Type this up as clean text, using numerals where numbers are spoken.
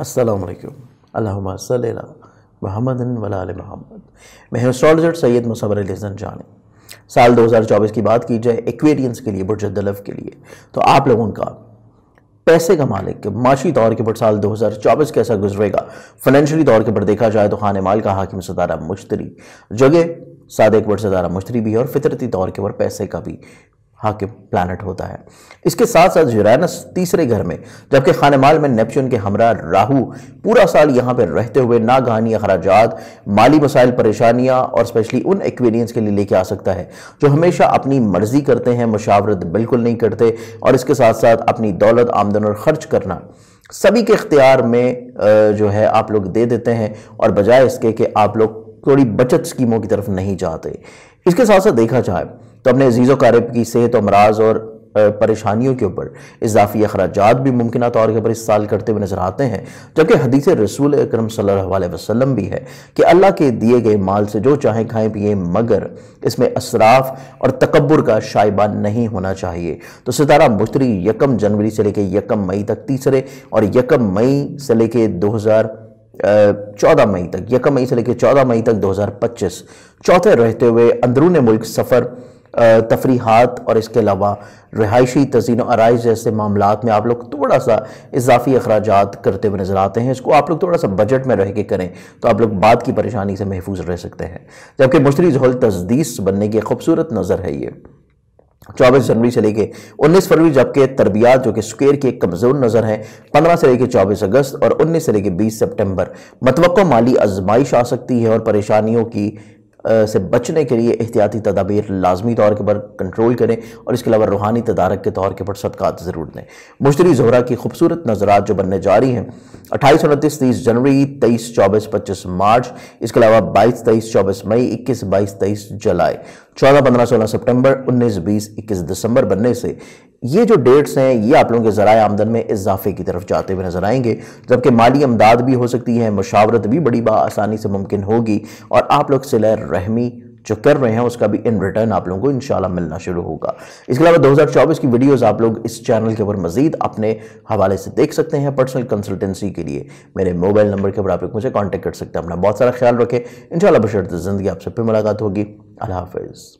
अस्सलाम वालेकुम। अल्लाहुम्मा सल्लि अला मुहम्मदिन व अला आलि मुहम्मद। मैं एस्ट्रोलॉजर सैयद मुसव्वर अली ज़ंजानी। साल 2024 की बात की जाए एक्वेरियंस के लिए, बुर्ज दलव के लिए, तो आप लोगों का पैसे का मालिक माशी तौर के ऊपर साल 2024 कैसा गुजरेगा। फाइनेंशियली तौर के ऊपर देखा जाए तो खाने माल का हाकिम सितारा मुश्तरी, जगह सादे के ऊपर सितारा मुश्तरी भी है और फितरती तौर के ऊपर पैसे का भी हाकिम प्लैनेट होता है। इसके साथ साथ यूरेनस तीसरे घर में, जबकि खाने माल में नेपच्यून के हमरा राहु पूरा साल यहाँ पर रहते हुए नागहानी अखराजात, माली मसाइल, परेशानियां और स्पेशली उन एक्वेरियंस के लिए लेके आ सकता है जो हमेशा अपनी मर्जी करते हैं, मुशावरत बिल्कुल नहीं करते और इसके साथ साथ अपनी दौलत, आमदन और खर्च करना सभी के इख्तियार में जो है आप लोग दे देते हैं और बजाय इसके कि आप लोग थोड़ी बचत स्कीमों की तरफ नहीं जाते। इसके साथ साथ देखा जाए तो अपने अजीज़ क़रीब की सेहत, अमराज और परेशानियों के ऊपर इजाफी अखराजात भी मुमकिन तौर के ऊपर इस साल करते हुए नजर आते हैं, जबकि हदीस रसूल अकरम सल्लल्लाहु अलैहि वसल्लम भी है कि अल्लाह के दिए गए माल से जो चाहे खाएं पिए, मगर इसमें असराफ और तकब्बुर का शाइबा नहीं होना चाहिए। तो सितारा मुश्तरी 1 जनवरी से लेकर 1 मई तक तीसरे और 1 मई से लेकर 14 मई तक, 1 मई से लेकर 14 मई तक 2025 चौथे रहते हुए अंदरून मुल्क सफ़र, तफरीहात और इसके अलावा रिहायशी तज़ीन आराइश जैसे मामलात में आप लोग थोड़ा सा इजाफी अखराजात करते हुए नजर आते हैं। इसको आप लोग थोड़ा सा बजट में रह के करें तो आप लोग बाद की परेशानी से महफूज रह सकते हैं। जबकि मुश्तरी ज़ुहल तजदीस बनने की खूबसूरत नज़र है ये 24 जनवरी से लेके 19 फरवरी, जबकि तरबियात जो कि स्क्वायर की एक कमज़ोर नज़र है 15 से लेके 24 अगस्त और 19 से लेके 20 सितंबर। मतवक्को माली आजमाइश आ सकती है और परेशानियों की से बचने के लिए एहतियाती तदाबीर लाजमी तौर के ऊपर कंट्रोल करें और इसके अलावा रूहानी तदारक के तौर के ऊपर सदक़ात ज़रूर दें। मुश्तरी ज़ोहरा की खूबसूरत नज़रात जो बनने जा रही हैं 28, 29, 30 जनवरी, 23, 24, 25 मार्च, इसके अलावा 22, 23, 24 मई, 21, 22, 23 जुलाई, 14, 15, 16 सितंबर, 19, 20, 21 दिसंबर बनने से ये जो डेट्स हैं ये आप लोगों के ज़राए आमदन में इजाफे की तरफ जाते हुए नजर आएंगे, जबकि माली अमदाद भी हो सकती है, मुशावरत भी बड़ी आसानी से मुमकिन होगी और आप लोग सिला रहमी जो कर रहे हैं उसका भी इन रिटर्न आप लोगों को इंशाल्लाह मिलना शुरू होगा। इसके अलावा 2024 की वीडियोस आप लोग इस चैनल के ऊपर मजीद अपने हवाले से देख सकते हैं। पर्सनल कंसल्टेंसी के लिए मेरे मोबाइल नंबर के ऊपर आप लोग मुझे कांटेक्ट कर सकते हैं। अपना बहुत सारा ख्याल रखें। इंशाल्लाह बशर्ते ज़िंदगी आपसे फिर मुलाकात होगी। अल्लाह हाफ़िज़।